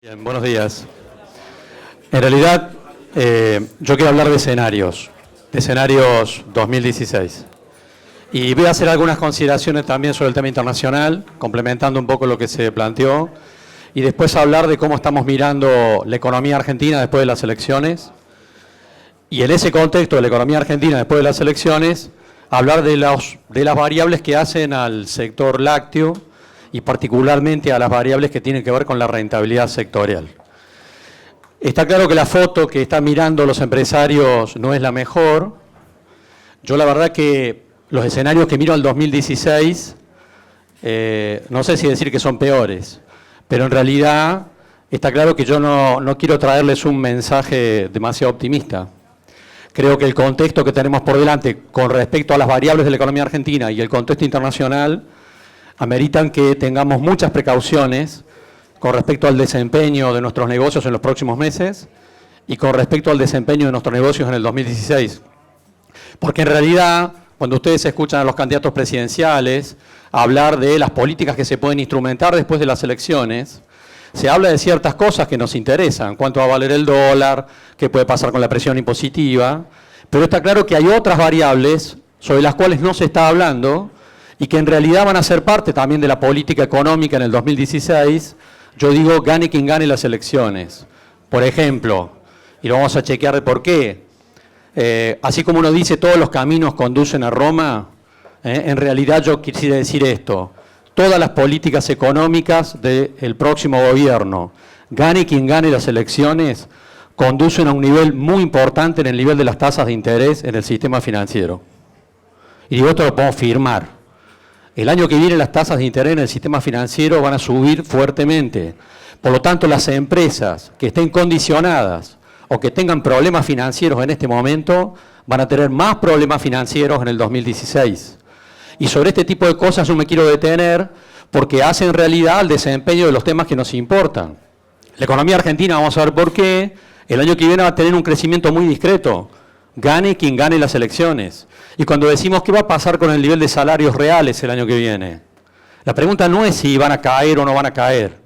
Bien, buenos días. En realidad, yo quiero hablar de escenarios 2016. Y voy a hacer algunas consideraciones también sobre el tema internacional, complementando un poco lo que se planteó, y después hablar de cómo estamos mirando la economía argentina después de las elecciones. Y en ese contexto de la economía argentina después de las elecciones, hablar de las variables que hacen al sector lácteo, y particularmente a las variables que tienen que ver con la rentabilidad sectorial. Está claro que la foto que están mirando los empresarios no es la mejor. Yo la verdad que los escenarios que miro al 2016, no sé si decir que son peores, pero en realidad está claro que yo no quiero traerles un mensaje demasiado optimista. Creo que el contexto que tenemos por delante con respecto a las variables de la economía argentina y el contexto internacional ameritan que tengamos muchas precauciones con respecto al desempeño de nuestros negocios en los próximos meses y con respecto al desempeño de nuestros negocios en el 2016. Porque en realidad, cuando ustedes escuchan a los candidatos presidenciales hablar de las políticas que se pueden instrumentar después de las elecciones, se habla de ciertas cosas que nos interesan, cuánto va a valer el dólar, qué puede pasar con la presión impositiva, pero está claro que hay otras variables sobre las cuales no se está hablando y que en realidad van a ser parte también de la política económica en el 2016, yo digo, gane quien gane las elecciones. Por ejemplo, y lo vamos a chequear de por qué, así como uno dice todos los caminos conducen a Roma, en realidad yo quisiera decir esto, todas las políticas económicas del próximo gobierno, gane quien gane las elecciones, conducen a un nivel muy importante en el nivel de las tasas de interés en el sistema financiero. Y digo, esto lo podemos firmar. El año que viene las tasas de interés en el sistema financiero van a subir fuertemente. Por lo tanto, las empresas que estén condicionadas o que tengan problemas financieros en este momento van a tener más problemas financieros en el 2016. Y sobre este tipo de cosas yo me quiero detener porque hacen realidad el desempeño de los temas que nos importan. La economía argentina, vamos a ver por qué, el año que viene va a tener un crecimiento muy discreto. Gane quien gane las elecciones. Y cuando decimos qué va a pasar con el nivel de salarios reales el año que viene, la pregunta no es si van a caer o no van a caer.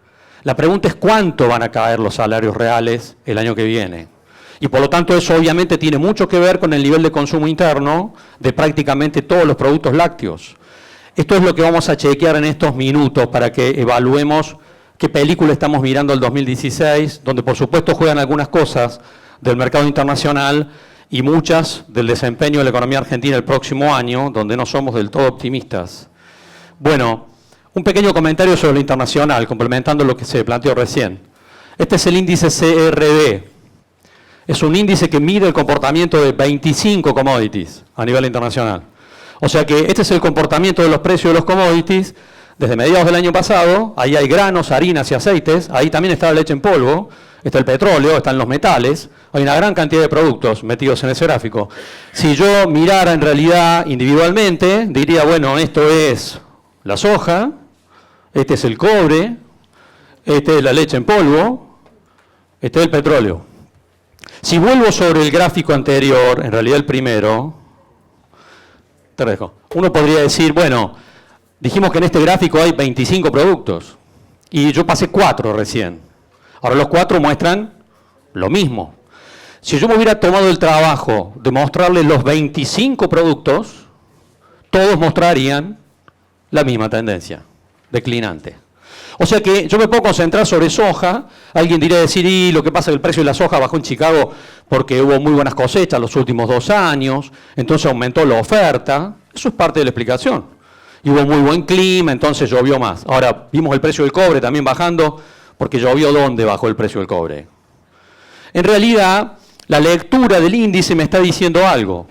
La pregunta es cuánto van a caer los salarios reales el año que viene. Y por lo tanto eso obviamente tiene mucho que ver con el nivel de consumo interno de prácticamente todos los productos lácteos. Esto es lo que vamos a chequear en estos minutos para que evaluemos qué película estamos mirando el 2016, donde por supuesto juegan algunas cosas del mercado internacional y muchas del desempeño de la economía argentina el próximo año, donde no somos del todo optimistas. Bueno, un pequeño comentario sobre lo internacional, complementando lo que se planteó recién. Este es el índice CRB. Es un índice que mide el comportamiento de 25 commodities a nivel internacional. O sea que este es el comportamiento de los precios de los commodities desde mediados del año pasado. Ahí hay granos, harinas y aceites. Ahí también está la leche en polvo. Está el petróleo, están los metales, hay una gran cantidad de productos metidos en ese gráfico. Si yo mirara en realidad individualmente, diría, bueno, esto es la soja, este es el cobre, este es la leche en polvo, este es el petróleo. Si vuelvo sobre el gráfico anterior, en realidad el primero, te dejo. Uno podría decir, bueno, dijimos que en este gráfico hay 25 productos, y yo pasé 4 recién. Ahora los 4 muestran lo mismo. Si yo me hubiera tomado el trabajo de mostrarles los 25 productos, todos mostrarían la misma tendencia, declinante. O sea que yo me puedo concentrar sobre soja. Alguien diría decir, y lo que pasa es que el precio de la soja bajó en Chicago porque hubo muy buenas cosechas los últimos 2 años, entonces aumentó la oferta. Eso es parte de la explicación. Y hubo muy buen clima, entonces llovió más. Ahora vimos el precio del cobre también bajando, porque llovió donde bajó el precio del cobre. En realidad, la lectura del índice me está diciendo algo.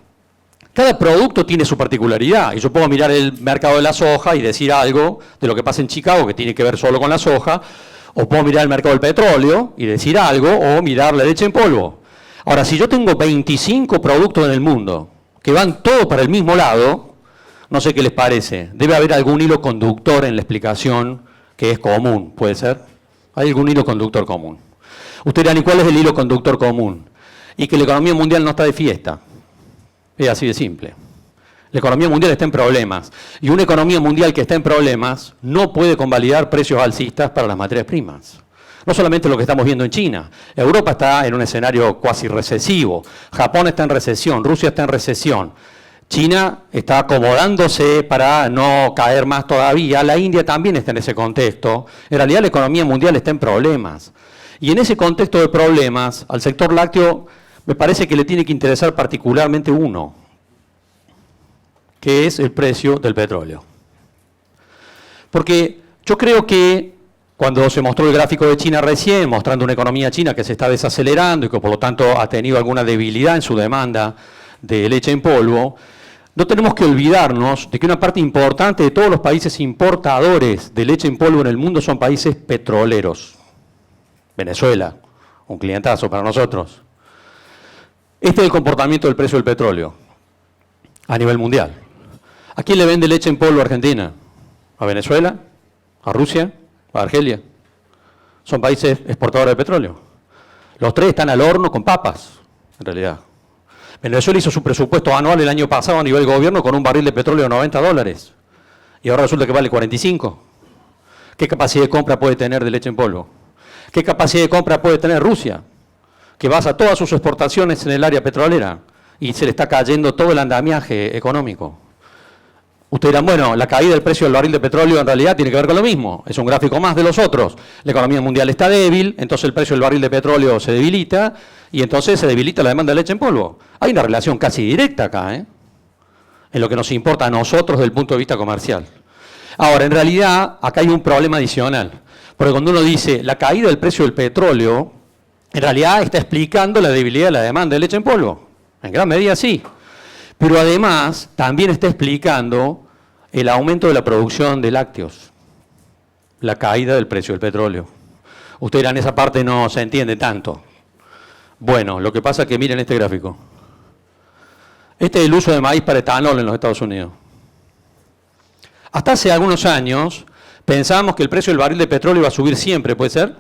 Cada producto tiene su particularidad, y yo puedo mirar el mercado de la soja y decir algo de lo que pasa en Chicago que tiene que ver solo con la soja, o puedo mirar el mercado del petróleo y decir algo, o mirar la leche en polvo. Ahora, si yo tengo 25 productos en el mundo que van todos para el mismo lado, no sé qué les parece, debe haber algún hilo conductor en la explicación que es común, ¿puede ser? Hay algún hilo conductor común. Ustedes dirán, ¿y cuál es el hilo conductor común? Y que la economía mundial no está de fiesta. Es así de simple. La economía mundial está en problemas. Y una economía mundial que está en problemas no puede convalidar precios alcistas para las materias primas. No solamente lo que estamos viendo en China. Europa está en un escenario cuasi recesivo. Japón está en recesión, Rusia está en recesión. China está acomodándose para no caer más todavía. La India también está en ese contexto. En realidad la economía mundial está en problemas. Y en ese contexto de problemas, al sector lácteo me parece que le tiene que interesar particularmente uno, que es el precio del petróleo. Porque yo creo que cuando se mostró el gráfico de China recién, mostrando una economía china que se está desacelerando y que por lo tanto ha tenido alguna debilidad en su demanda de leche en polvo, no tenemos que olvidarnos de que una parte importante de todos los países importadores de leche en polvo en el mundo son países petroleros. Venezuela, un clientazo para nosotros. Este es el comportamiento del precio del petróleo a nivel mundial. ¿A quién le vende leche en polvo a Argentina? ¿A Venezuela? ¿A Rusia? ¿A Argelia? Son países exportadores de petróleo. Los tres están al horno con papas, en realidad. Venezuela hizo su presupuesto anual el año pasado a nivel gobierno con un barril de petróleo de $90. Y ahora resulta que vale 45. ¿Qué capacidad de compra puede tener de leche en polvo? ¿Qué capacidad de compra puede tener Rusia? Que basa todas sus exportaciones en el área petrolera y se le está cayendo todo el andamiaje económico. Ustedes dirán, bueno, la caída del precio del barril de petróleo en realidad tiene que ver con lo mismo. Es un gráfico más de los otros. La economía mundial está débil, entonces el precio del barril de petróleo se debilita y entonces se debilita la demanda de leche en polvo. Hay una relación casi directa acá, en lo que nos importa a nosotros desde el punto de vista comercial. Ahora, en realidad, acá hay un problema adicional. Porque cuando uno dice la caída del precio del petróleo, en realidad está explicando la debilidad de la demanda de leche en polvo. En gran medida sí. Pero además también está explicando el aumento de la producción de lácteos, la caída del precio del petróleo. Ustedes dirán, esa parte no se entiende tanto. Bueno, lo que pasa es que miren este gráfico. Este es el uso de maíz para etanol en los Estados Unidos. Hasta hace algunos años pensábamos que el precio del barril de petróleo iba a subir siempre, ¿puede ser?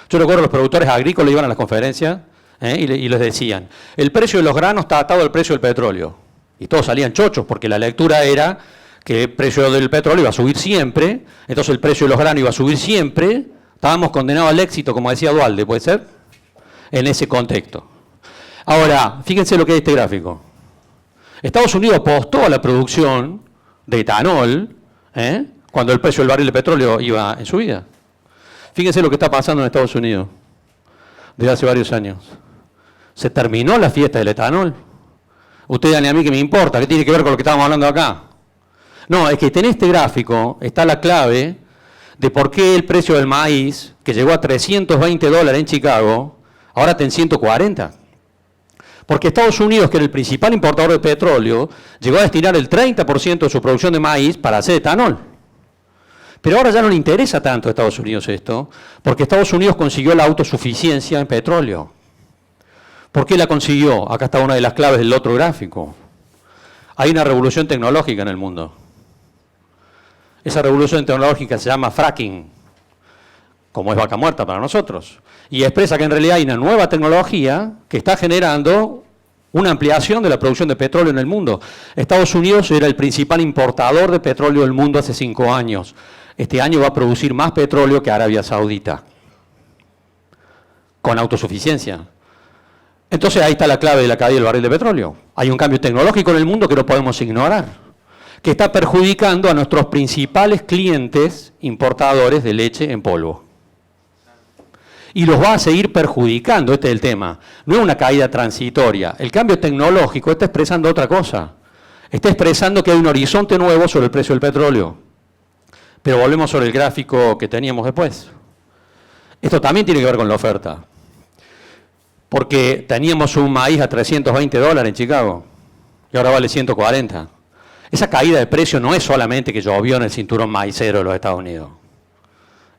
Yo recuerdo los productores agrícolas iban a las conferencias y les decían, el precio de los granos está atado al precio del petróleo. Y todos salían chochos porque la lectura era que el precio del petróleo iba a subir siempre, entonces el precio de los granos iba a subir siempre, estábamos condenados al éxito, como decía Duhalde, ¿puede ser? En ese contexto. Ahora, fíjense lo que es este gráfico. Estados Unidos apostó a la producción de etanol cuando el precio del barril de petróleo iba en subida. Fíjense lo que está pasando en Estados Unidos desde hace varios años. Se terminó la fiesta del etanol. Ustedes dan a mí que me importa, ¿qué tiene que ver con lo que estábamos hablando acá? No, es que en este gráfico está la clave de por qué el precio del maíz, que llegó a $320 en Chicago, ahora está en 140. Porque Estados Unidos, que era el principal importador de petróleo, llegó a destinar el 30% de su producción de maíz para hacer etanol. Pero ahora ya no le interesa tanto a Estados Unidos esto, porque Estados Unidos consiguió la autosuficiencia en petróleo. ¿Por qué la consiguió? Acá está una de las claves del otro gráfico. Hay una revolución tecnológica en el mundo. Esa revolución tecnológica se llama fracking, como es vaca muerta para nosotros. Y expresa que en realidad hay una nueva tecnología que está generando una ampliación de la producción de petróleo en el mundo. Estados Unidos era el principal importador de petróleo del mundo hace 5 años. Este año va a producir más petróleo que Arabia Saudita, con autosuficiencia. Entonces ahí está la clave de la caída del barril de petróleo. Hay un cambio tecnológico en el mundo que no podemos ignorar, que está perjudicando a nuestros principales clientes importadores de leche en polvo. Y los va a seguir perjudicando, este es el tema. No es una caída transitoria. El cambio tecnológico está expresando otra cosa. Está expresando que hay un horizonte nuevo sobre el precio del petróleo. Pero volvemos sobre el gráfico que teníamos después. Esto también tiene que ver con la oferta. Porque teníamos un maíz a $320 en Chicago y ahora vale 140. Esa caída de precio no es solamente que llovió en el cinturón maicero de los Estados Unidos.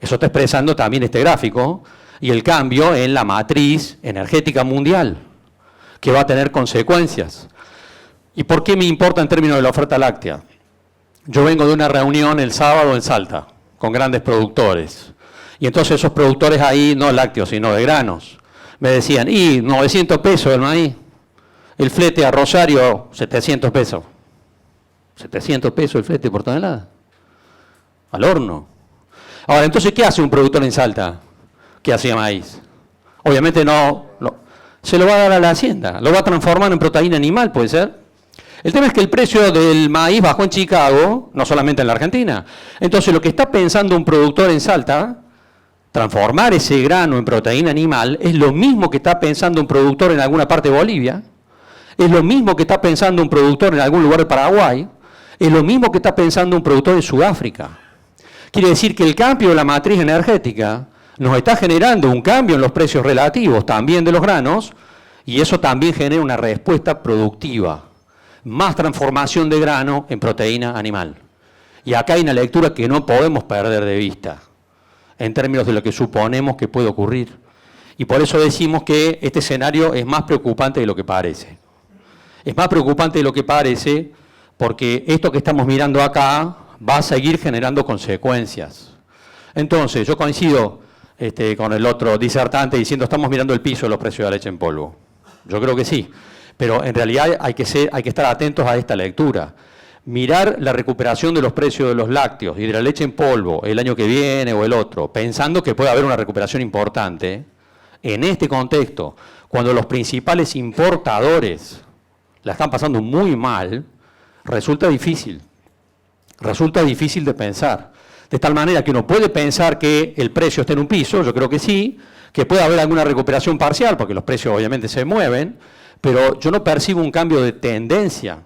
Eso está expresando también este gráfico y el cambio en la matriz energética mundial, que va a tener consecuencias. ¿Y por qué me importa en términos de la oferta láctea? Yo vengo de una reunión el sábado en Salta con grandes productores. Y entonces esos productores ahí, no lácteos, sino de granos, me decían, y 900 pesos el maíz, el flete a Rosario, 700 pesos. 700 pesos el flete por tonelada. Al horno. Ahora, entonces, ¿qué hace un productor en Salta? que hacía maíz. Obviamente no, se lo va a dar a la hacienda, lo va a transformar en proteína animal, puede ser. El tema es que el precio del maíz bajó en Chicago, no solamente en la Argentina. Entonces lo que está pensando un productor en Salta, transformar ese grano en proteína animal, es lo mismo que está pensando un productor en alguna parte de Bolivia, es lo mismo que está pensando un productor en algún lugar de Paraguay, es lo mismo que está pensando un productor en Sudáfrica. Quiere decir que el cambio de la matriz energética nos está generando un cambio en los precios relativos también de los granos, y eso también genera una respuesta productiva. Más transformación de grano en proteína animal. Y acá hay una lectura que no podemos perder de vista, en términos de lo que suponemos que puede ocurrir. Y por eso decimos que este escenario es más preocupante de lo que parece. Es más preocupante de lo que parece porque esto que estamos mirando acá va a seguir generando consecuencias. Entonces, yo coincido con el otro disertante diciendo estamos mirando el piso de los precios de la leche en polvo. Yo creo que sí. Pero en realidad hay que estar atentos a esta lectura. Mirar la recuperación de los precios de los lácteos y de la leche en polvo el año que viene o el otro, pensando que puede haber una recuperación importante, en este contexto, cuando los principales importadores la están pasando muy mal, resulta difícil. Resulta difícil de pensar. De tal manera que uno puede pensar que el precio está en un piso, yo creo que sí, que puede haber alguna recuperación parcial, porque los precios obviamente se mueven, pero yo no percibo un cambio de tendencia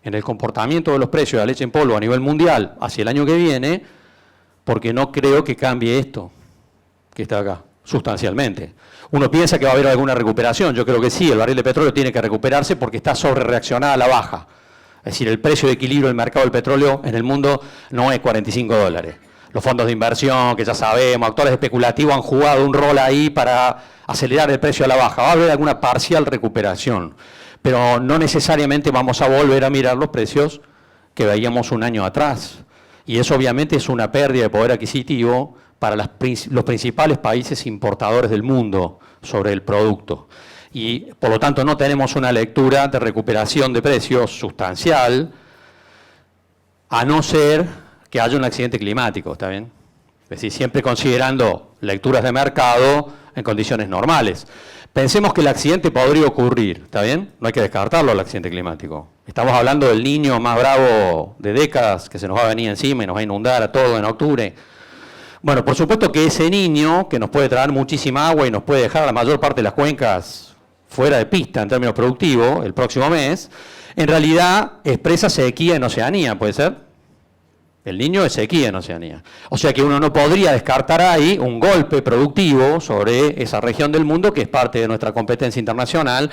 en el comportamiento de los precios de la leche en polvo a nivel mundial hacia el año que viene, porque no creo que cambie esto que está acá, sustancialmente. Uno piensa que va a haber alguna recuperación, yo creo que sí, el barril de petróleo tiene que recuperarse porque está sobre reaccionada a la baja. Es decir, el precio de equilibrio del mercado del petróleo en el mundo no es $45. Los fondos de inversión, que ya sabemos, actores especulativos han jugado un rol ahí para acelerar el precio a la baja. Va a haber alguna parcial recuperación, pero no necesariamente vamos a volver a mirar los precios que veíamos un año atrás. Y eso obviamente es una pérdida de poder adquisitivo para los principales países importadores del mundo sobre el producto. Y por lo tanto no tenemos una lectura de recuperación de precios sustancial, a no ser que haya un accidente climático, ¿está bien? Es decir, siempre considerando lecturas de mercado en condiciones normales. Pensemos que el accidente podría ocurrir, ¿está bien? No hay que descartarlo el accidente climático. Estamos hablando del Niño más bravo de décadas que se nos va a venir encima y nos va a inundar a todo en octubre. Bueno, por supuesto que ese Niño, que nos puede traer muchísima agua y nos puede dejar la mayor parte de las cuencas fuera de pista en términos productivos el próximo mes, en realidad expresa sequía en Oceanía, ¿puede ser? El Niño es sequía en Oceanía. O sea que uno no podría descartar ahí un golpe productivo sobre esa región del mundo que es parte de nuestra competencia internacional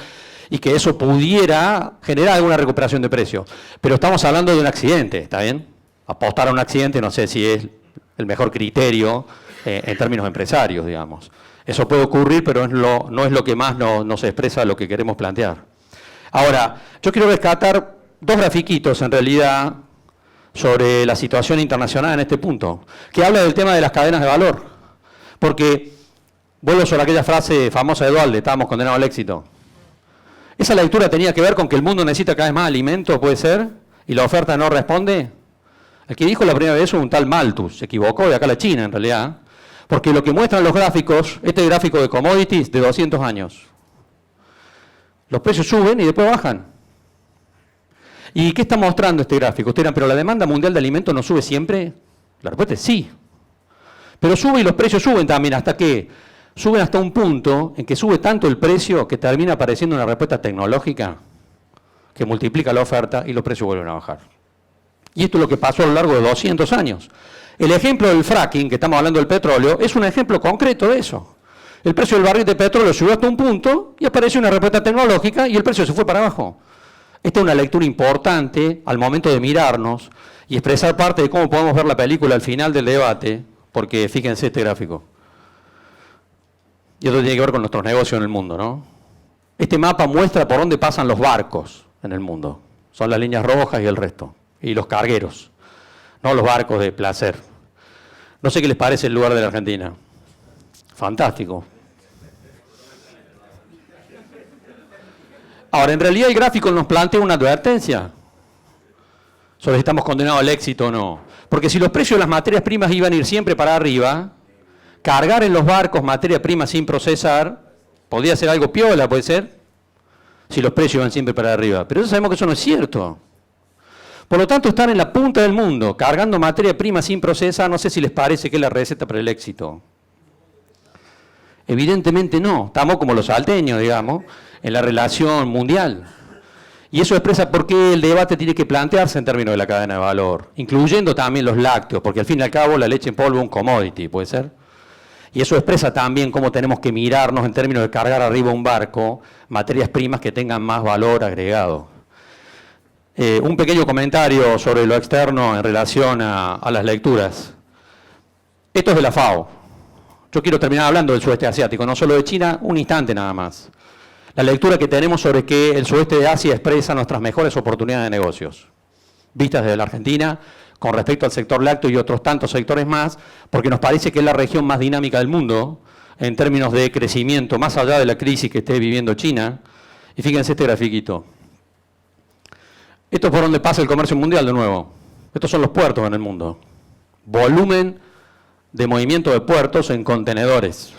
y que eso pudiera generar alguna recuperación de precios. Pero estamos hablando de un accidente, ¿está bien? Apostar a un accidente no sé si es el mejor criterio en términos empresarios, digamos. Eso puede ocurrir, pero no es lo que más nos expresa lo que queremos plantear. Ahora, yo quiero rescatar dos grafiquitos en realidad sobre la situación internacional en este punto, que habla del tema de las cadenas de valor. Porque, vuelvo sobre aquella frase famosa de Duhalde, estábamos condenados al éxito. Esa lectura tenía que ver con que el mundo necesita cada vez más alimento, puede ser, y la oferta no responde. El que dijo la primera vez un tal Malthus, se equivocó, de acá la China en realidad, porque lo que muestran los gráficos, este gráfico de commodities de 200 años, los precios suben y después bajan. ¿Y qué está mostrando este gráfico? Ustedes dirán, ¿pero la demanda mundial de alimentos no sube siempre? La respuesta es sí. Pero sube y los precios suben también, ¿hasta qué? Suben hasta un punto en que sube tanto el precio que termina apareciendo una respuesta tecnológica que multiplica la oferta y los precios vuelven a bajar. Y esto es lo que pasó a lo largo de 200 años. El ejemplo del fracking, que estamos hablando del petróleo, es un ejemplo concreto de eso. El precio del barril de petróleo subió hasta un punto y apareció una respuesta tecnológica y el precio se fue para abajo. Esta es una lectura importante al momento de mirarnos y expresar parte de cómo podemos ver la película al final del debate, porque fíjense este gráfico. Y esto tiene que ver con nuestros negocios en el mundo, ¿no? Este mapa muestra por dónde pasan los barcos en el mundo. Son las líneas rojas y el resto. Y los cargueros, no los barcos de placer. No sé qué les parece el lugar de la Argentina. Fantástico. Ahora, en realidad el gráfico nos plantea una advertencia sobre si estamos condenados al éxito o no. Porque si los precios de las materias primas iban a ir siempre para arriba, Cargar en los barcos materia prima sin procesar, podría ser algo piola, puede ser, si los precios van siempre para arriba. Pero sabemos que eso no es cierto. Por lo tanto, están en la punta del mundo, cargando materia prima sin procesar, no sé si les parece que es la receta para el éxito. Evidentemente no, estamos como los salteños, digamos, en la relación mundial. Y eso expresa por qué el debate tiene que plantearse en términos de la cadena de valor, incluyendo también los lácteos, porque al fin y al cabo la leche en polvo es un commodity, ¿puede ser? Y eso expresa también cómo tenemos que mirarnos en términos de cargar arriba un barco materias primas que tengan más valor agregado. Un pequeño comentario sobre lo externo en relación a las lecturas. Esto es de la FAO. Yo quiero terminar hablando del sudeste asiático, no solo de China, un instante nada más. La lectura que tenemos sobre que el sudeste de Asia expresa nuestras mejores oportunidades de negocios, vistas desde la Argentina, con respecto al sector lácteo y otros tantos sectores más, porque nos parece que es la región más dinámica del mundo en términos de crecimiento, más allá de la crisis que esté viviendo China. Y fíjense este grafiquito. Esto es por donde pasa el comercio mundial de nuevo. Estos son los puertos en el mundo. Volumen de movimiento de puertos en contenedores.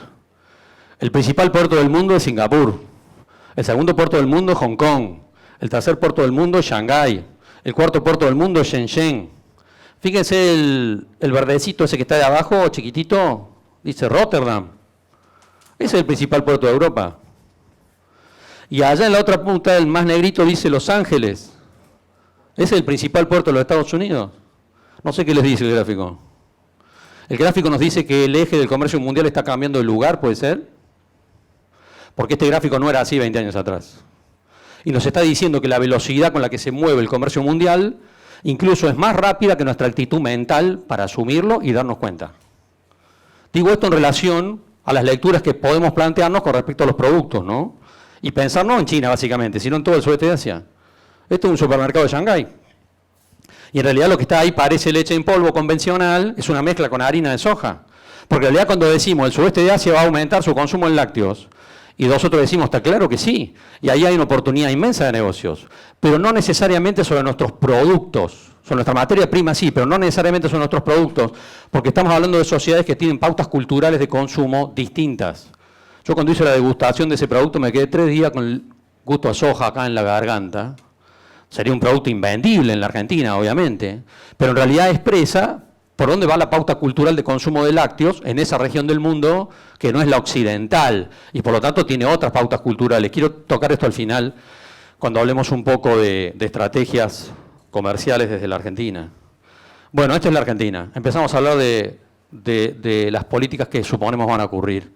El principal puerto del mundo es Singapur. El segundo puerto del mundo es Hong Kong. El tercer puerto del mundo es Shanghái. El cuarto puerto del mundo es Shenzhen. Fíjense el verdecito ese que está de abajo, chiquitito, dice Rotterdam. Ese es el principal puerto de Europa. Y allá en la otra punta, el más negrito, dice Los Ángeles. Ese es el principal puerto de los Estados Unidos. No sé qué les dice el gráfico. El gráfico nos dice que el eje del comercio mundial está cambiando de lugar, ¿puede ser? Porque este gráfico no era así 20 años atrás. Y nos está diciendo que la velocidad con la que se mueve el comercio mundial incluso es más rápida que nuestra actitud mental para asumirlo y darnos cuenta. Digo esto en relación a las lecturas que podemos plantearnos con respecto a los productos, ¿no? Y pensar no en China, básicamente, sino en todo el sudeste de Asia. Esto es un supermercado de Shanghái. Y en realidad lo que está ahí parece leche en polvo convencional, es una mezcla con harina de soja. Porque en realidad cuando decimos el sudeste de Asia va a aumentar su consumo en lácteos, y nosotros decimos, está claro que sí, y ahí hay una oportunidad inmensa de negocios, pero no necesariamente sobre nuestros productos, sobre nuestra materia prima sí, pero no necesariamente sobre nuestros productos, porque estamos hablando de sociedades que tienen pautas culturales de consumo distintas. Yo cuando hice la degustación de ese producto me quedé 3 días con el gusto a soja acá en la garganta. Sería un producto invendible en la Argentina, obviamente, pero en realidad expresa por dónde va la pauta cultural de consumo de lácteos en esa región del mundo que no es la occidental y por lo tanto tiene otras pautas culturales. Quiero tocar esto al final cuando hablemos un poco de estrategias comerciales desde la Argentina. Bueno, esta es la Argentina. Empezamos a hablar de las políticas que suponemos van a ocurrir,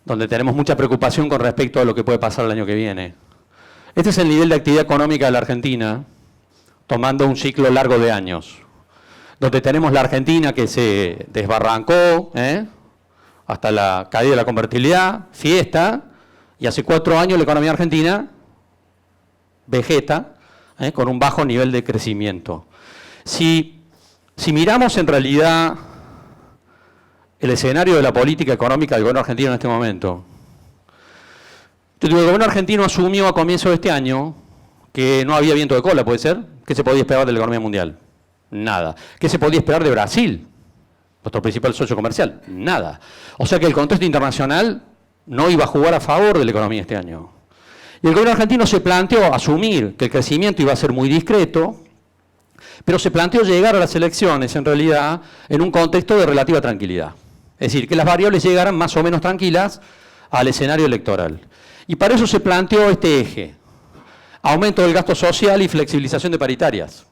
donde tenemos mucha preocupación con respecto a lo que puede pasar el año que viene. Este es el nivel de actividad económica de la Argentina, tomando un ciclo largo de años, donde tenemos la Argentina que se desbarrancó, hasta la caída de la convertibilidad, fiesta, y hace 4 años la economía argentina vegeta, con un bajo nivel de crecimiento. Si miramos en realidad el escenario de la política económica del gobierno argentino en este momento, el gobierno argentino asumió a comienzos de este año que no había viento de cola, ¿puede ser? ¿Qué se podía esperar de la economía mundial? Nada. ¿Qué se podía esperar de Brasil, nuestro principal socio comercial? Nada. O sea que el contexto internacional no iba a jugar a favor de la economía este año. Y el gobierno argentino se planteó asumir que el crecimiento iba a ser muy discreto, pero se planteó llegar a las elecciones, en realidad, en un contexto de relativa tranquilidad. Es decir, que las variables llegaran más o menos tranquilas al escenario electoral. Y para eso se planteó este eje: aumento del gasto social y flexibilización de paritarias.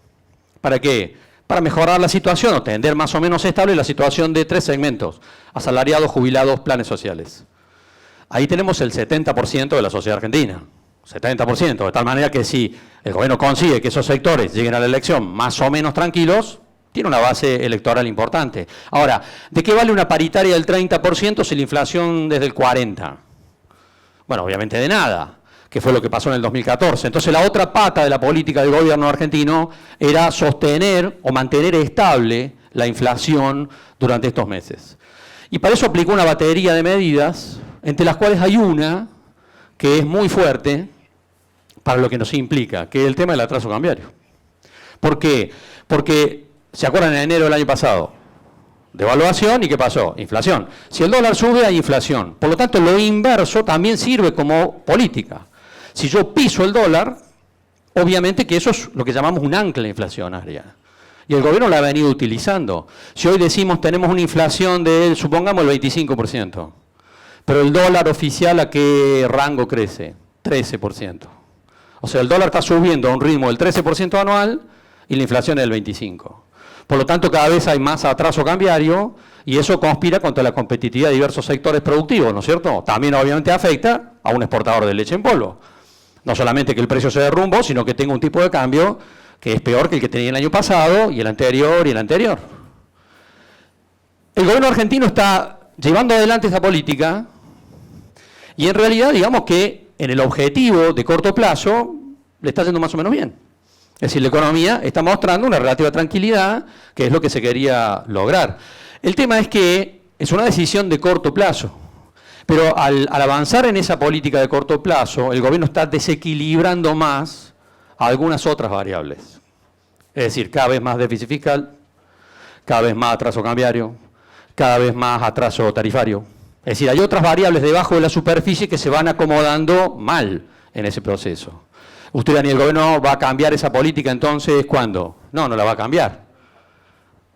¿Para qué? Para mejorar la situación o tender más o menos estable la situación de 3 segmentos: asalariados, jubilados, planes sociales. Ahí tenemos el 70% de la sociedad argentina. 70%, de tal manera que si el gobierno consigue que esos sectores lleguen a la elección más o menos tranquilos, tiene una base electoral importante. Ahora, ¿de qué vale una paritaria del 30% si la inflación desde el 40%? Bueno, obviamente de nada, que fue lo que pasó en el 2014. Entonces la otra pata de la política del gobierno argentino era sostener o mantener estable la inflación durante estos meses. Y para eso aplicó una batería de medidas, entre las cuales hay una que es muy fuerte para lo que nos implica, que es el tema del atraso cambiario. ¿Por qué? Porque, ¿se acuerdan en enero del año pasado? Devaluación, ¿y qué pasó? Inflación. Si el dólar sube, hay inflación. Por lo tanto, lo inverso también sirve como política. Si yo piso el dólar, obviamente que eso es lo que llamamos un ancla inflacionaria. Y el gobierno la ha venido utilizando. Si hoy decimos tenemos una inflación de, supongamos, el 25%, pero el dólar oficial, ¿a qué rango crece? 13%. O sea, el dólar está subiendo a un ritmo del 13% anual y la inflación es del 25%. Por lo tanto, cada vez hay más atraso cambiario y eso conspira contra la competitividad de diversos sectores productivos, ¿no es cierto? También obviamente afecta a un exportador de leche en polvo. No solamente que el precio se derrumbó, sino que tenga un tipo de cambio que es peor que el que tenía el año pasado y el anterior y el anterior. El gobierno argentino está llevando adelante esta política y en realidad digamos que en el objetivo de corto plazo le está yendo más o menos bien. Es decir, la economía está mostrando una relativa tranquilidad, que es lo que se quería lograr. El tema es que es una decisión de corto plazo, pero al avanzar en esa política de corto plazo, el gobierno está desequilibrando más algunas otras variables. Es decir, cada vez más déficit fiscal, cada vez más atraso cambiario, cada vez más atraso tarifario. Es decir, hay otras variables debajo de la superficie que se van acomodando mal en ese proceso. ¿Usted ni el gobierno va a cambiar esa política entonces cuándo? No, no la va a cambiar.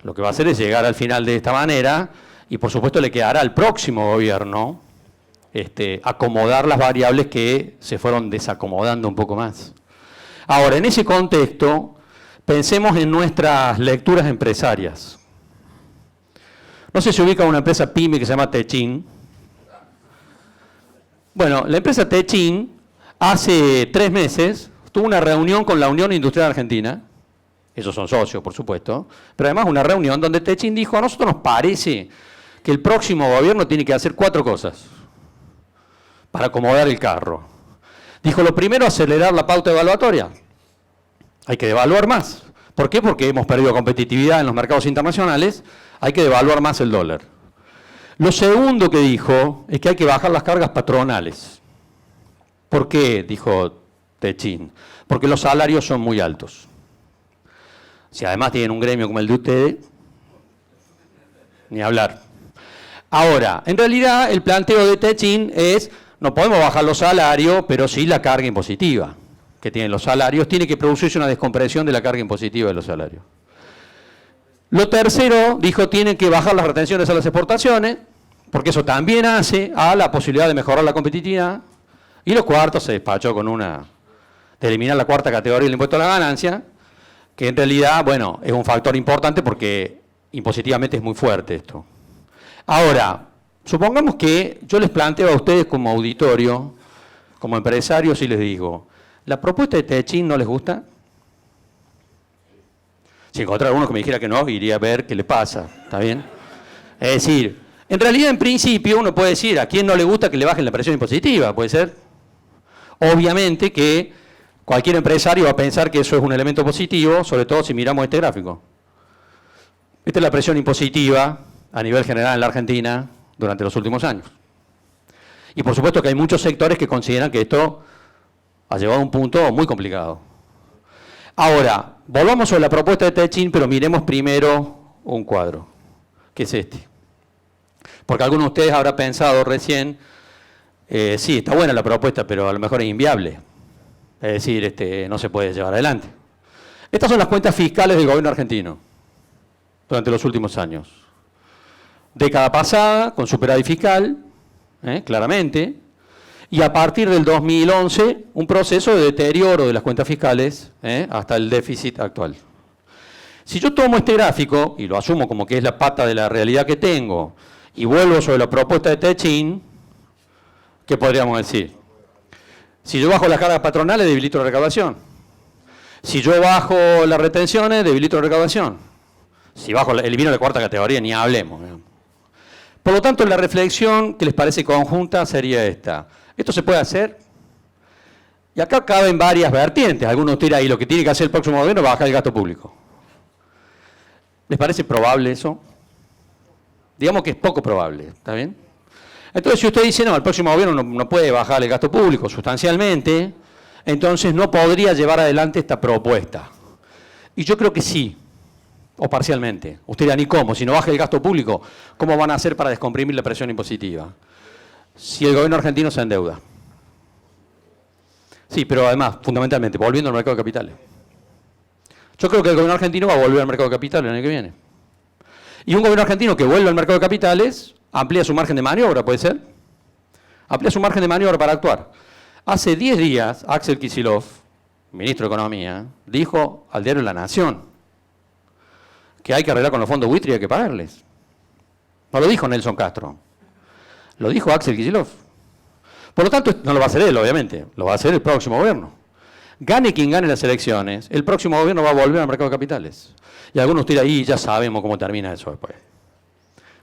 Lo que va a hacer es llegar al final de esta manera y por supuesto le quedará al próximo gobierno acomodar las variables que se fueron desacomodando un poco más. Ahora, en ese contexto, pensemos en nuestras lecturas empresarias. No sé si ubica una empresa pyme que se llama Techin. Bueno, la empresa Techin hace 3 meses tuvo una reunión con la Unión Industrial Argentina, esos son socios, por supuesto, pero además una reunión donde Techin dijo, a nosotros nos parece que el próximo gobierno tiene que hacer 4 cosas para acomodar el carro. Dijo, lo primero, acelerar la pauta evaluatoria. Hay que devaluar más. ¿Por qué? Porque hemos perdido competitividad en los mercados internacionales, hay que devaluar más el dólar. Lo segundo que dijo es que hay que bajar las cargas patronales. ¿Por qué? Dijo Techin. Porque los salarios son muy altos. Si además tienen un gremio como el de ustedes, ni hablar. Ahora, en realidad el planteo de Techin es, no podemos bajar los salarios, pero sí la carga impositiva que tienen los salarios. Tiene que producirse una descompresión de la carga impositiva de los salarios. Lo tercero, dijo, tienen que bajar las retenciones a las exportaciones, porque eso también hace a la posibilidad de mejorar la competitividad. Y lo cuarto se despachó con de eliminar la cuarta categoría del impuesto a la ganancia, que en realidad, bueno, es un factor importante porque impositivamente es muy fuerte esto. Ahora, supongamos que yo les planteo a ustedes como auditorio, como empresarios, y les digo, ¿la propuesta de Techin no les gusta? Si encontrara alguno que me dijera que no, iría a ver qué le pasa, ¿está bien? Es decir, en realidad, en principio, uno puede decir, ¿a quién no le gusta que le bajen la presión impositiva? ¿Puede ser? Obviamente que cualquier empresario va a pensar que eso es un elemento positivo, sobre todo si miramos este gráfico. Esta es la presión impositiva a nivel general en la Argentina durante los últimos años. Y por supuesto que hay muchos sectores que consideran que esto ha llevado a un punto muy complicado. Ahora, volvamos sobre la propuesta de Techin, pero miremos primero un cuadro, que es este. Porque algunos de ustedes habrán pensado recién, sí, está buena la propuesta, pero a lo mejor es inviable. Es decir, no se puede llevar adelante. Estas son las cuentas fiscales del gobierno argentino durante los últimos años. Década pasada, con superávit fiscal, claramente, y a partir del 2011, un proceso de deterioro de las cuentas fiscales hasta el déficit actual. Si yo tomo este gráfico, y lo asumo como que es la pata de la realidad que tengo, y vuelvo sobre la propuesta de Techin, ¿qué podríamos decir? Si yo bajo las cargas patronales, debilito la recaudación. Si yo bajo las retenciones, debilito la recaudación. Si elimino la cuarta categoría, ni hablemos. Por lo tanto, la reflexión que les parece conjunta sería esta. ¿Esto se puede hacer? Y acá caben varias vertientes. Algunos tiran ahí, lo que tiene que hacer el próximo gobierno es bajar el gasto público. ¿Les parece probable eso? Digamos que es poco probable, ¿está bien? Entonces, si usted dice, no, el próximo gobierno no puede bajar el gasto público sustancialmente, entonces no podría llevar adelante esta propuesta. Y yo creo que sí. o parcialmente. Usted dirá, ni cómo, si no baja el gasto público, ¿cómo van a hacer para descomprimir la presión impositiva? Si el gobierno argentino se endeuda. Sí, pero además, fundamentalmente, volviendo al mercado de capitales. Yo creo que el gobierno argentino va a volver al mercado de capitales el año que viene. Y un gobierno argentino que vuelve al mercado de capitales amplía su margen de maniobra, ¿puede ser? Amplía su margen de maniobra para actuar. Hace 10 días, Axel Kicillof, ministro de Economía, dijo al diario La Nación que hay que arreglar con los fondos buitre y hay que pagarles. No lo dijo Nelson Castro, lo dijo Axel Kicillof. Por lo tanto, no lo va a hacer él, obviamente, lo va a hacer el próximo gobierno. Gane quien gane las elecciones, el próximo gobierno va a volver al mercado de capitales. Y algunos dirán, ahí ya sabemos cómo termina eso después.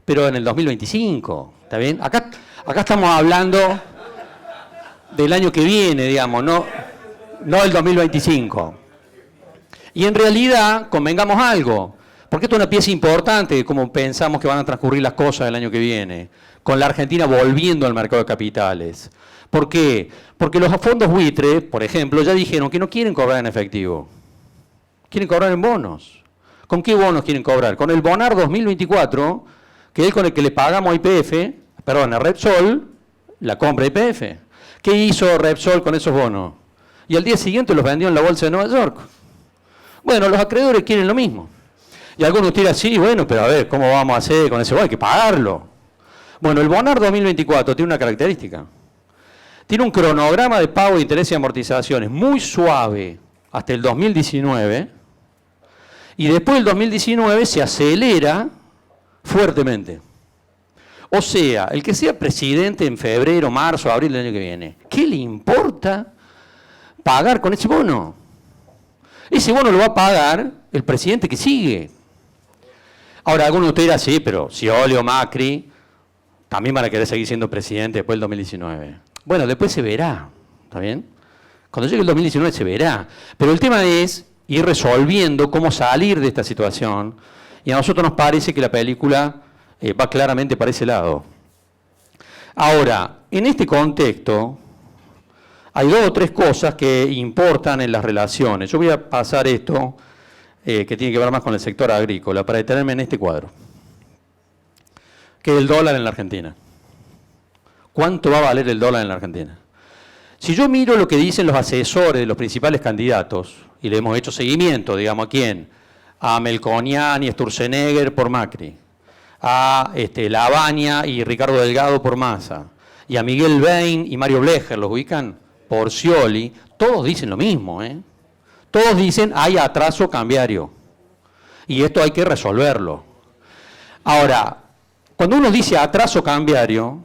Pero en el 2025, ¿está bien? Acá estamos hablando del año que viene, digamos, no del 2025. Y en realidad, convengamos algo, porque esto es una pieza importante de cómo pensamos que van a transcurrir las cosas el año que viene, con la Argentina volviendo al mercado de capitales. ¿Por qué? Porque los fondos buitre, por ejemplo, ya dijeron que no quieren cobrar en efectivo, quieren cobrar en bonos. ¿Con qué bonos quieren cobrar? Con el Bonar 2024, que es con el que le pagamos a a Repsol, la compra de YPF. ¿Qué hizo Repsol con esos bonos? Y al día siguiente los vendió en la bolsa de Nueva York. Bueno, los acreedores quieren lo mismo. Y algunos dirán, sí, bueno, pero a ver, ¿cómo vamos a hacer con ese bono? Hay que pagarlo. Bueno, el Bonar 2024 tiene una característica. Tiene un cronograma de pago de interés y amortizaciones muy suave hasta el 2019, y después del 2019 se acelera fuertemente. O sea, el que sea presidente en febrero, marzo, abril del año que viene, ¿qué le importa pagar con ese bono? Ese bono lo va a pagar el presidente que sigue. Ahora, algunos de ustedes dirán, sí, pero Scioli o Macri también van a querer seguir siendo presidente después del 2019. Bueno, después se verá, ¿está bien? Cuando llegue el 2019 se verá. Pero el tema es ir resolviendo cómo salir de esta situación. Y a nosotros nos parece que la película va claramente para ese lado. Ahora, en este contexto, hay 2 o 3 cosas que importan en las relaciones. Yo voy a pasar esto, que tiene que ver más con el sector agrícola, para detenerme en este cuadro, que es el dólar en la Argentina. ¿Cuánto va a valer el dólar en la Argentina? Si yo miro lo que dicen los asesores de los principales candidatos, y le hemos hecho seguimiento, digamos, ¿a quién? A Melconian y Sturzenegger por Macri, a Lavagna y Ricardo Delgado por Massa, y a Miguel Bain y Mario Blecher, ¿los ubican? Por Scioli. Todos dicen lo mismo, ¿eh? Todos dicen, hay atraso cambiario, y esto hay que resolverlo. Ahora, cuando uno dice atraso cambiario,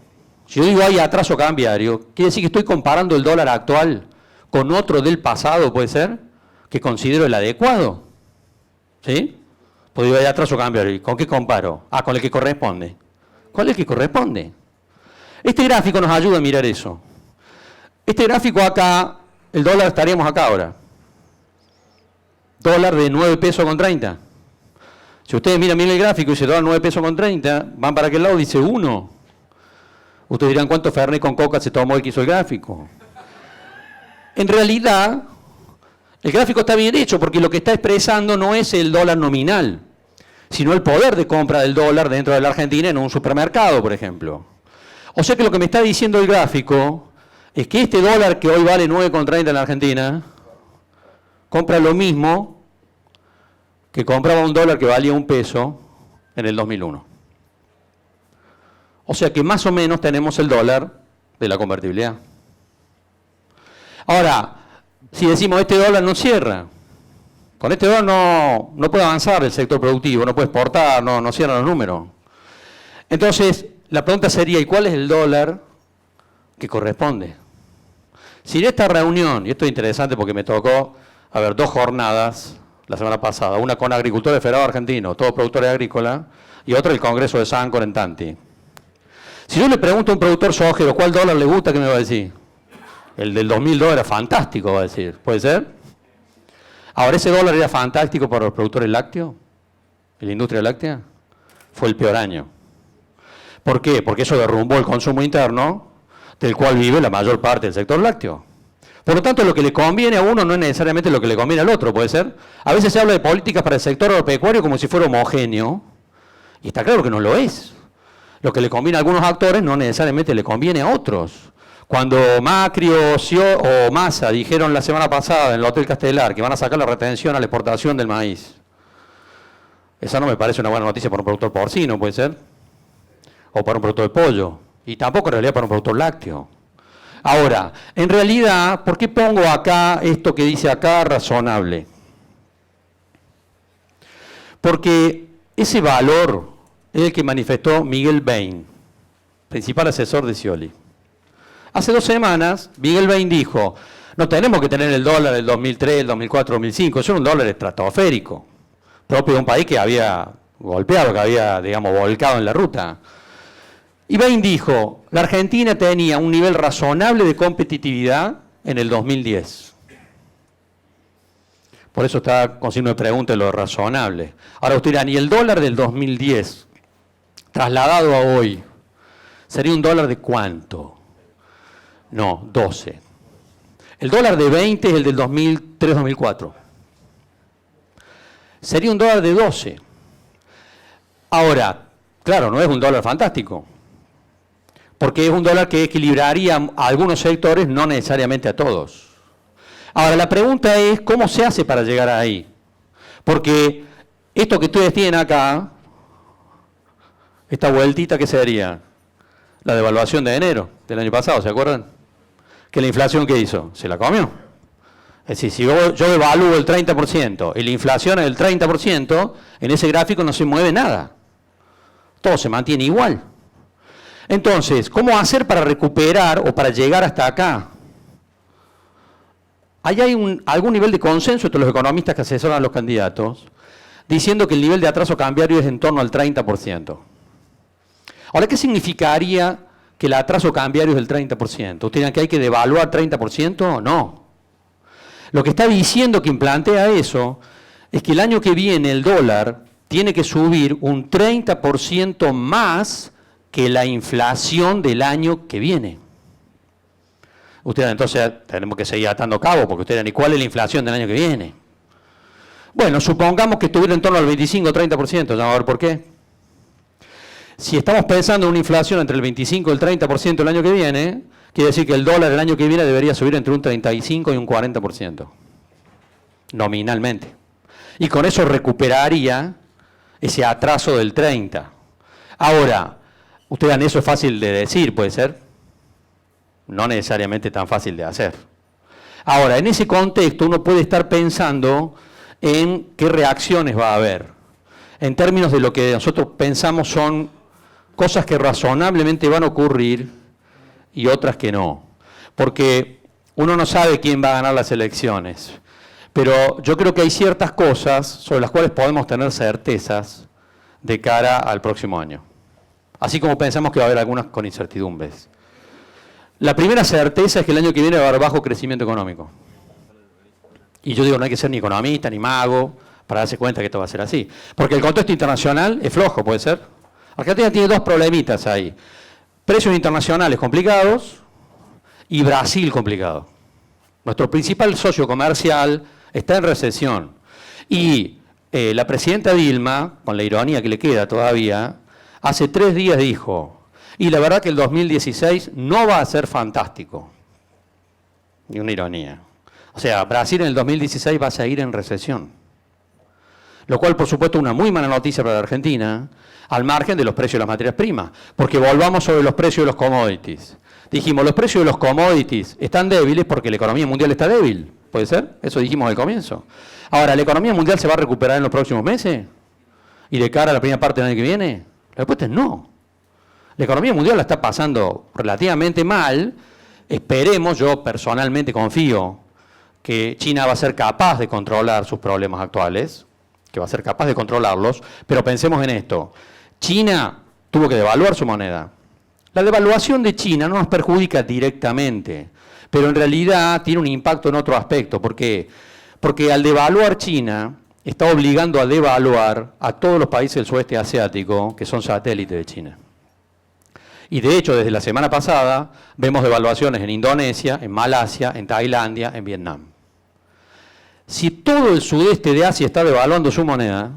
si yo digo hay atraso cambiario, quiere decir que estoy comparando el dólar actual con otro del pasado, ¿puede ser? Que considero el adecuado. ¿Sí? Pues digo, hay atraso cambiario. ¿Y con qué comparo? Ah, con el que corresponde. ¿Cuál es el que corresponde? Este gráfico nos ayuda a mirar eso. Este gráfico acá, el dólar estaríamos acá ahora. Dólar de 9 pesos con 30. Si ustedes miran el gráfico y dice dólar 9 pesos con 30, van para aquel lado, dice 1. Ustedes dirán, ¿cuánto Fernet con coca se tomó el que hizo el gráfico? En realidad, el gráfico está bien hecho porque lo que está expresando no es el dólar nominal, sino el poder de compra del dólar dentro de la Argentina en un supermercado, por ejemplo. O sea que lo que me está diciendo el gráfico es que este dólar que hoy vale 9,30 en la Argentina, compra lo mismo que compraba un dólar que valía 1 peso en el 2001. O sea que más o menos tenemos el dólar de la convertibilidad. Ahora, si decimos este dólar no cierra, con este dólar no puede avanzar el sector productivo, no puede exportar, no cierran los números. Entonces, la pregunta sería, ¿y cuál es el dólar que corresponde? Si en esta reunión, y esto es interesante porque me tocó, 2 jornadas la semana pasada, una con agricultores federados argentinos, todos productores agrícolas, y otra el Congreso de Sancor en Tanti. Si yo le pregunto a un productor sojero cuál dólar le gusta, ¿qué me va a decir? El del 2002 era fantástico, va a decir. ¿Puede ser? Ahora, ¿ese dólar era fantástico para los productores lácteos? ¿En la industria láctea? Fue el peor año. ¿Por qué? Porque eso derrumbó el consumo interno, del cual vive la mayor parte del sector lácteo. Por lo tanto, lo que le conviene a uno no es necesariamente lo que le conviene al otro, ¿puede ser? A veces se habla de políticas para el sector agropecuario como si fuera homogéneo, y está claro que no lo es. Lo que le conviene a algunos actores no necesariamente le conviene a otros. Cuando Macri o Massa dijeron la semana pasada en el Hotel Castelar que van a sacar la retención a la exportación del maíz, esa no me parece una buena noticia para un productor porcino, ¿puede ser? O para un productor de pollo. Y tampoco en realidad para un productor lácteo. Ahora, en realidad, ¿por qué pongo acá esto que dice acá razonable? Porque ese valor es el que manifestó Miguel Bain, principal asesor de Scioli. Hace 2 semanas, Miguel Bain dijo, no tenemos que tener el dólar del 2003, el 2004, 2005, eso era un dólar estratosférico, propio de un país que había golpeado, que había, digamos, volcado en la ruta. Y Bain dijo, la Argentina tenía un nivel razonable de competitividad en el 2010. Por eso está con signo de pregunta lo razonable. Ahora usted dirá, ¿y el dólar del 2010, trasladado a hoy, sería un dólar de cuánto? No, 12. El dólar de 20 es el del 2003-2004. Sería un dólar de 12. Ahora, claro, no es un dólar fantástico, porque es un dólar que equilibraría a algunos sectores, no necesariamente a todos. Ahora, la pregunta es, ¿cómo se hace para llegar ahí? Porque esto que ustedes tienen acá, esta vueltita, ¿qué sería? La devaluación de enero del año pasado, ¿se acuerdan? Que la inflación, ¿qué hizo? Se la comió. Es decir, si yo evalúo el 30% y la inflación es del 30%, en ese gráfico no se mueve nada. Todo se mantiene igual. Entonces, ¿cómo hacer para recuperar o para llegar hasta acá? Ahí hay algún nivel de consenso entre los economistas que asesoran a los candidatos, diciendo que el nivel de atraso cambiario es en torno al 30%. Ahora, ¿qué significaría que el atraso cambiario es del 30%? ¿Ustedes dirán que hay que devaluar 30%? No. Lo que está diciendo quien plantea eso es que el año que viene el dólar tiene que subir un 30% más que la inflación del año que viene. Ustedes entonces tenemos que seguir atando cabos, porque ustedes dirán, ¿y cuál es la inflación del año que viene? Bueno, supongamos que estuviera en torno al 25 o 30%, vamos a ver por qué. Si estamos pensando en una inflación entre el 25 y el 30% el año que viene, quiere decir que el dólar el año que viene debería subir entre un 35 y un 40%, nominalmente. Y con eso recuperaría ese atraso del 30%. Ahora, ustedes dirán, eso es fácil de decir, ¿puede ser? No necesariamente tan fácil de hacer. Ahora, en ese contexto uno puede estar pensando en qué reacciones va a haber, en términos de lo que nosotros pensamos son cosas que razonablemente van a ocurrir y otras que no. Porque uno no sabe quién va a ganar las elecciones, pero yo creo que hay ciertas cosas sobre las cuales podemos tener certezas de cara al próximo año. Así como pensamos que va a haber algunas con incertidumbres. La primera certeza es que el año que viene va a haber bajo crecimiento económico. Y yo digo, no hay que ser ni economista ni mago para darse cuenta que esto va a ser así. Porque el contexto internacional es flojo, ¿puede ser? Argentina tiene 2 problemitas ahí. Precios internacionales complicados y Brasil complicado. Nuestro principal socio comercial está en recesión. Y la presidenta Dilma, con la ironía que le queda todavía, hace 3 días dijo, y la verdad que el 2016 no va a ser fantástico. Ni una ironía. O sea, Brasil en el 2016 va a seguir en recesión. Lo cual, por supuesto, es una muy mala noticia para la Argentina, al margen de los precios de las materias primas. Porque volvamos sobre los precios de los commodities. Dijimos, los precios de los commodities están débiles porque la economía mundial está débil. ¿Puede ser? Eso dijimos al comienzo. Ahora, ¿la economía mundial se va a recuperar en los próximos meses? ¿Y de cara a la primera parte del año que viene? La respuesta es no. La economía mundial la está pasando relativamente mal. Esperemos, yo personalmente confío que China va a ser capaz de controlar sus problemas actuales, que va a ser capaz de controlarlos, pero pensemos en esto. China tuvo que devaluar su moneda. La devaluación de China no nos perjudica directamente, pero en realidad tiene un impacto en otro aspecto. ¿Por qué? Porque al devaluar China, está obligando a devaluar a todos los países del sudeste asiático que son satélites de China. Y de hecho, desde la semana pasada, vemos devaluaciones en Indonesia, en Malasia, en Tailandia, en Vietnam. Si todo el sudeste de Asia está devaluando su moneda,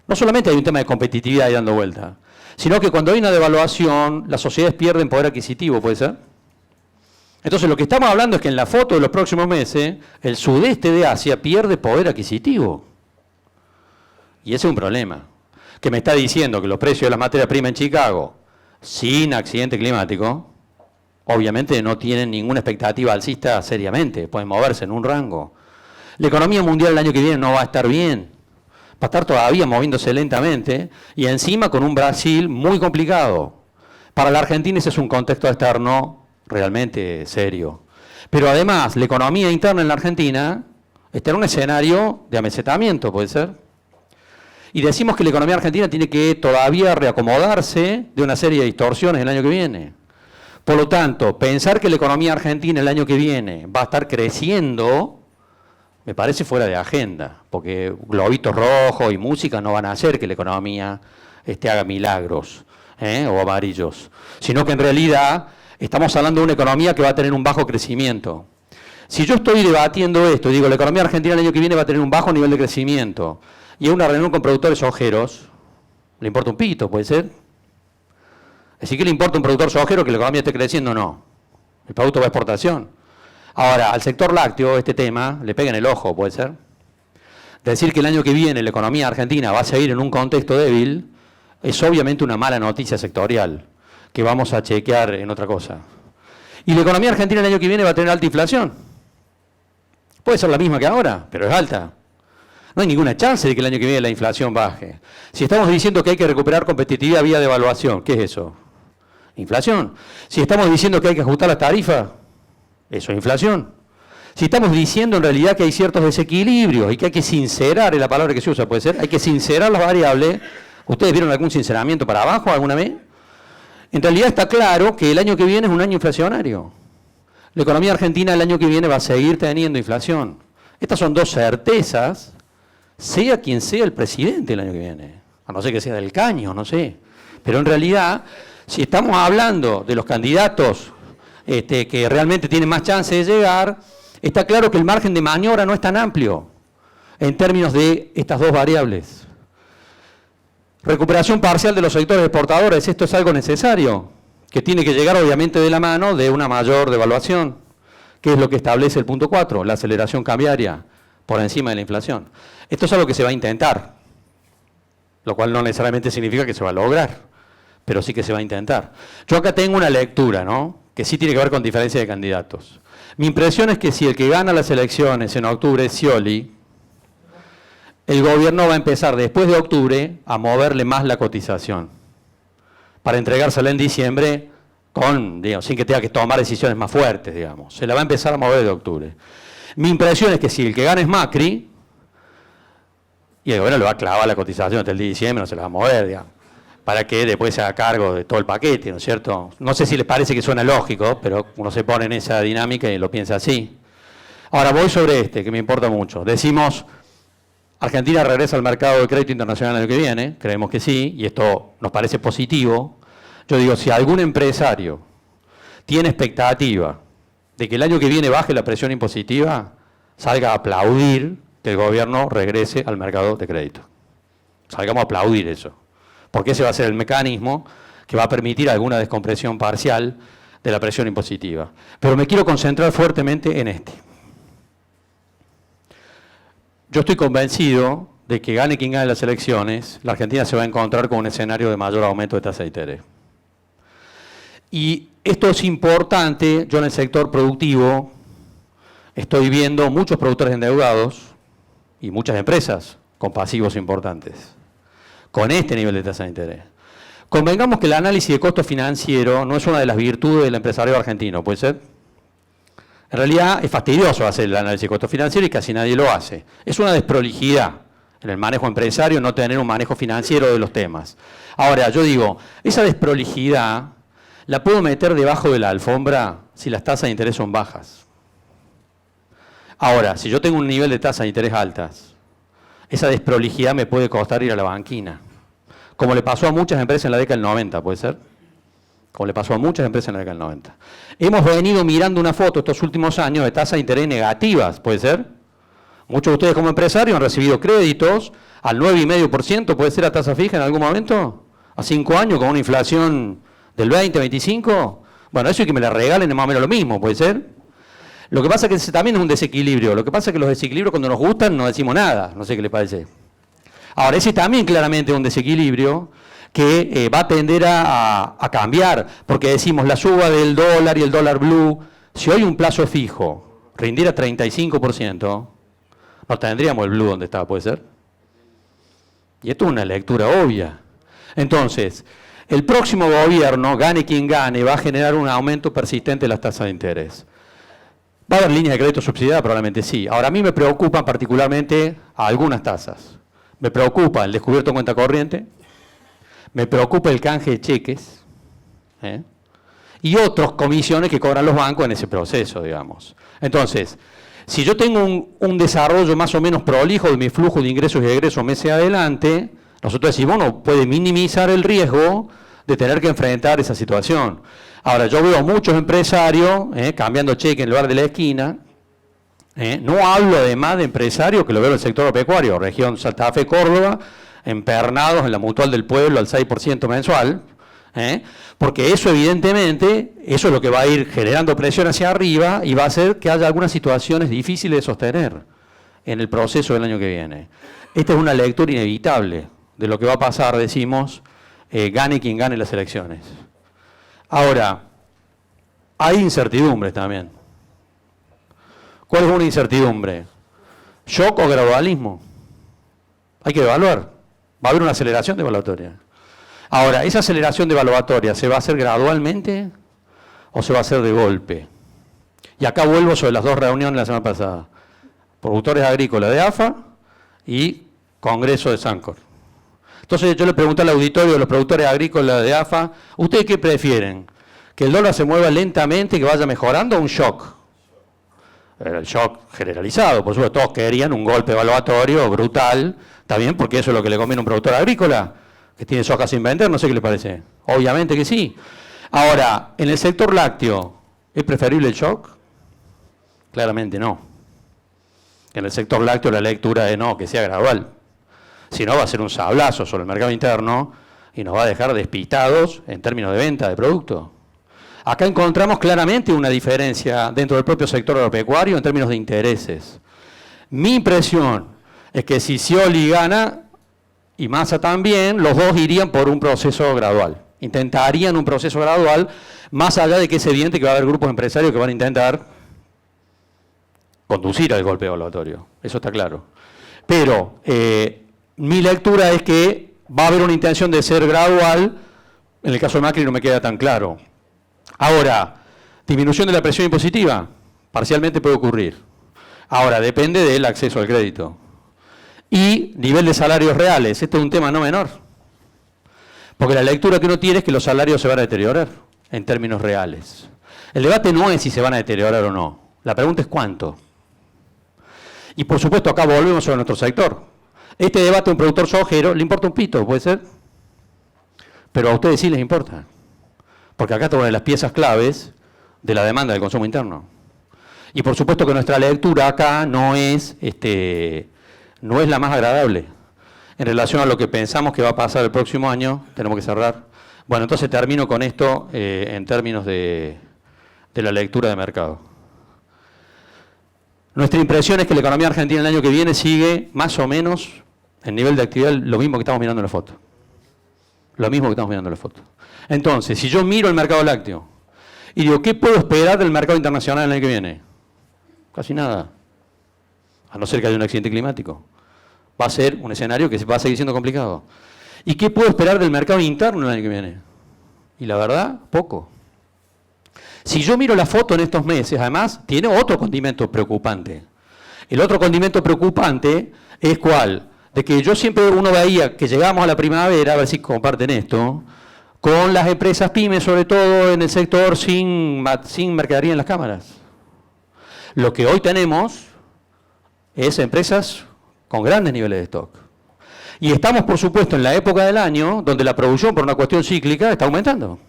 no solamente hay un tema de competitividad ahí dando vuelta, sino que cuando hay una devaluación, las sociedades pierden poder adquisitivo, ¿puede ser? Entonces, lo que estamos hablando es que en la foto de los próximos meses, el sudeste de Asia pierde poder adquisitivo. Y ese es un problema. Que me está diciendo que los precios de la materia prima en Chicago, sin accidente climático, obviamente no tienen ninguna expectativa alcista seriamente, pueden moverse en un rango. La economía mundial el año que viene no va a estar bien, va a estar todavía moviéndose lentamente y encima con un Brasil muy complicado. Para la Argentina ese es un contexto externo realmente serio. Pero además, la economía interna en la Argentina está en un escenario de amesetamiento, ¿puede ser? Y decimos que la economía argentina tiene que todavía reacomodarse de una serie de distorsiones el año que viene. Por lo tanto, pensar que la economía argentina el año que viene va a estar creciendo, me parece fuera de agenda, porque globitos rojos y música no van a hacer que la economía haga milagros o amarillos, sino que en realidad estamos hablando de una economía que va a tener un bajo crecimiento. Si yo estoy debatiendo esto y digo la economía argentina el año que viene va a tener un bajo nivel de crecimiento, y en una reunión con productores sojeros, ¿le importa un pito, puede ser? Es decir, ¿qué le importa a un productor sojero que la economía esté creciendo o no? El producto va a exportación. Ahora, al sector lácteo, este tema le pega en el ojo, puede ser. Decir que el año que viene la economía argentina va a seguir en un contexto débil es obviamente una mala noticia sectorial, que vamos a chequear en otra cosa. Y la economía argentina el año que viene va a tener alta inflación. Puede ser la misma que ahora, pero es alta. No hay ninguna chance de que el año que viene la inflación baje. Si estamos diciendo que hay que recuperar competitividad vía devaluación, ¿qué es eso? Inflación. Si estamos diciendo que hay que ajustar las tarifas, eso es inflación. Si estamos diciendo en realidad que hay ciertos desequilibrios y que hay que sincerar, es la palabra que se usa, puede ser, hay que sincerar las variables. ¿Ustedes vieron algún sinceramiento para abajo alguna vez? En realidad está claro que el año que viene es un año inflacionario. La economía argentina el año que viene va a seguir teniendo inflación. Estas son dos certezas, sea quien sea el presidente el año que viene, a no ser que sea del Caño, no sé. Pero en realidad, si estamos hablando de los candidatos que realmente tienen más chance de llegar, está claro que el margen de maniobra no es tan amplio en términos de estas dos variables. Recuperación parcial de los sectores exportadores, esto es algo necesario, que tiene que llegar obviamente de la mano de una mayor devaluación, que es lo que establece el punto 4, la aceleración cambiaria por encima de la inflación. Esto es algo que se va a intentar, lo cual no necesariamente significa que se va a lograr, pero sí que se va a intentar. Yo acá tengo una lectura, ¿no?, que sí tiene que ver con diferencia de candidatos. Mi impresión es que si el que gana las elecciones en octubre es Scioli, el gobierno va a empezar después de octubre a moverle más la cotización, para entregársela en diciembre sin que tenga que tomar decisiones más fuertes, digamos. Se la va a empezar a mover de octubre. Mi impresión es que si el que gana es Macri, y el gobierno le va a clavar la cotización hasta el día de diciembre, no se la va a mover, digamos, para que después se haga cargo de todo el paquete, ¿no es cierto? No sé si les parece que suena lógico, pero uno se pone en esa dinámica y lo piensa así. Ahora voy sobre que me importa mucho. Decimos, Argentina regresa al mercado de crédito internacional el año que viene, creemos que sí, y esto nos parece positivo. Yo digo, si algún empresario tiene expectativa de que el año que viene baje la presión impositiva, salga a aplaudir que el gobierno regrese al mercado de crédito. Salgamos a aplaudir eso, porque ese va a ser el mecanismo que va a permitir alguna descompresión parcial de la presión impositiva. Pero me quiero concentrar fuertemente en este. Yo estoy convencido de que gane quien gane las elecciones, la Argentina se va a encontrar con un escenario de mayor aumento de tasa de interés. Y esto es importante. Yo en el sector productivo estoy viendo muchos productores endeudados y muchas empresas con pasivos importantes, con este nivel de tasa de interés. Convengamos que el análisis de costo financiero no es una de las virtudes del empresario argentino, ¿puede ser? En realidad es fastidioso hacer el análisis de costo financiero y casi nadie lo hace. Es una desprolijidad en el manejo empresario no tener un manejo financiero de los temas. Ahora, yo digo, esa desprolijidad la puedo meter debajo de la alfombra si las tasas de interés son bajas. Ahora, si yo tengo un nivel de tasas de interés altas, esa desprolijidad me puede costar ir a la banquina, como le pasó a muchas empresas en la década del 90, ¿puede ser? como le pasó a muchas empresas en la década del 90. Hemos venido mirando una foto estos últimos años de tasas de interés negativas, ¿puede ser? Muchos de ustedes como empresarios han recibido créditos al 9,5%, ¿puede ser a tasa fija en algún momento? A 5 años con una inflación del 20, 25. Bueno, eso y que me la regalen es más o menos lo mismo, ¿puede ser? Lo que pasa es que ese también es un desequilibrio. Lo que pasa es que los desequilibrios cuando nos gustan no decimos nada. No sé qué les parece. Ahora, ese también claramente es un desequilibrio que va a tender a cambiar, porque decimos la suba del dólar y el dólar blue, si hoy un plazo fijo rindiera 35%, no tendríamos el blue donde está, ¿puede ser? Y esto es una lectura obvia. Entonces, el próximo gobierno, gane quien gane, va a generar un aumento persistente de las tasas de interés. ¿Va a haber líneas de crédito subsidiadas? Probablemente sí. Ahora, a mí me preocupan particularmente algunas tasas. Me preocupa el descubierto en cuenta corriente, me preocupa el canje de cheques, y otras comisiones que cobran los bancos en ese proceso, digamos. Entonces, si yo tengo un desarrollo más o menos prolijo de mi flujo de ingresos y egresos meses adelante, nosotros decimos, bueno, puede minimizar el riesgo de tener que enfrentar esa situación. Ahora, yo veo muchos empresarios cambiando cheque en lugar de la esquina. No hablo además de empresarios que lo veo en el sector agropecuario, región Santa Fe, Córdoba, empernados en la Mutual del Pueblo al 6% mensual, porque eso evidentemente, eso es lo que va a ir generando presión hacia arriba y va a hacer que haya algunas situaciones difíciles de sostener en el proceso del año que viene. Esta es una lectura inevitable de lo que va a pasar, decimos, gane quien gane las elecciones. Ahora, hay incertidumbres también. ¿Cuál es una incertidumbre? ¿Shock o gradualismo? Hay que evaluar. Va a haber una aceleración devaluatoria. Ahora, ¿esa aceleración devaluatoria se va a hacer gradualmente o se va a hacer de golpe? Y acá vuelvo sobre las dos reuniones de la semana pasada. Productores agrícolas de AFA y Congreso de Sancor. Entonces yo le pregunté al auditorio de los productores agrícolas de AFA, ¿ustedes qué prefieren? ¿Que el dólar se mueva lentamente y que vaya mejorando o un shock? El shock generalizado, por supuesto, todos querían un golpe evaluatorio brutal, ¿está bien? Porque eso es lo que le conviene a un productor agrícola, que tiene soja sin vender, no sé qué le parece. Obviamente que sí. Ahora, en el sector lácteo, ¿es preferible el shock? Claramente no. En el sector lácteo la lectura es no, que sea gradual. Si no, va a ser un sablazo sobre el mercado interno y nos va a dejar despistados en términos de venta de producto. Acá encontramos claramente una diferencia dentro del propio sector agropecuario en términos de intereses. Mi impresión es que si Scioli gana y Massa también, los dos irían por un proceso gradual. Intentarían un proceso gradual, más allá de que es evidente que va a haber grupos empresarios que van a intentar conducir al golpe evaluatorio. Eso está claro. Pero mi lectura es que va a haber una intención de ser gradual. En el caso de Macri no me queda tan claro. Ahora, disminución de la presión impositiva, parcialmente puede ocurrir. Ahora, depende del acceso al crédito. Y nivel de salarios reales, este es un tema no menor. Porque la lectura que uno tiene es que los salarios se van a deteriorar en términos reales. El debate no es si se van a deteriorar o no. La pregunta es cuánto. Y por supuesto, acá volvemos sobre nuestro sector. Este debate a un productor sojero le importa un pito, ¿puede ser? Pero a ustedes sí les importa. Porque acá está una de las piezas claves de la demanda del consumo interno. Y por supuesto que nuestra lectura acá no es la más agradable. En relación a lo que pensamos que va a pasar el próximo año, tenemos que cerrar. Bueno, entonces termino con esto en términos de la lectura de mercado. Nuestra impresión es que la economía argentina el año que viene sigue más o menos en nivel de actividad lo mismo que estamos mirando en la foto. Lo mismo que estamos mirando en la foto. Entonces, si yo miro el mercado lácteo y digo, ¿qué puedo esperar del mercado internacional el año que viene? Casi nada. A no ser que haya un accidente climático. Va a ser un escenario que va a seguir siendo complicado. ¿Y qué puedo esperar del mercado interno el año que viene? Y la verdad, poco. Si yo miro la foto en estos meses, además, tiene otro condimento preocupante. El otro condimento preocupante es ¿cuál? De que yo siempre uno veía que llegamos a la primavera, a ver si comparten esto, con las empresas pymes, sobre todo en el sector sin mercadería en las cámaras. Lo que hoy tenemos es empresas con grandes niveles de stock. Y estamos, por supuesto, en la época del año donde la producción, por una cuestión cíclica, está aumentando.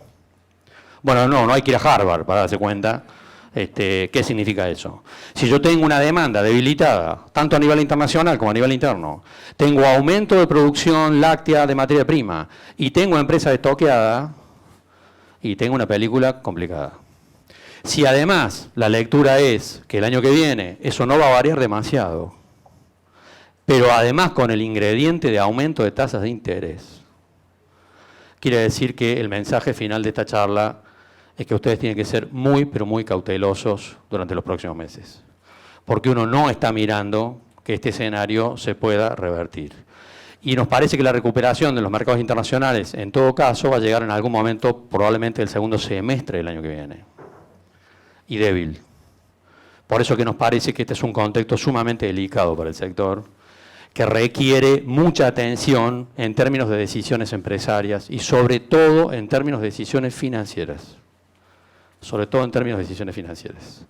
Bueno, no hay que ir a Harvard para darse cuenta. ¿Qué significa eso? Si yo tengo una demanda debilitada, tanto a nivel internacional como a nivel interno, tengo aumento de producción láctea de materia prima y tengo empresas estoqueadas, y tengo una película complicada. Si además la lectura es que el año que viene eso no va a variar demasiado, pero además con el ingrediente de aumento de tasas de interés, quiere decir que el mensaje final de esta charla es que ustedes tienen que ser muy, pero muy cautelosos durante los próximos meses. Porque uno no está mirando que este escenario se pueda revertir. Y nos parece que la recuperación de los mercados internacionales, en todo caso, va a llegar en algún momento, probablemente el segundo semestre del año que viene. Y débil. Por eso que nos parece que este es un contexto sumamente delicado para el sector, que requiere mucha atención en términos de decisiones empresarias y sobre todo en términos de decisiones financieras. Sobre todo en términos de decisiones financieras.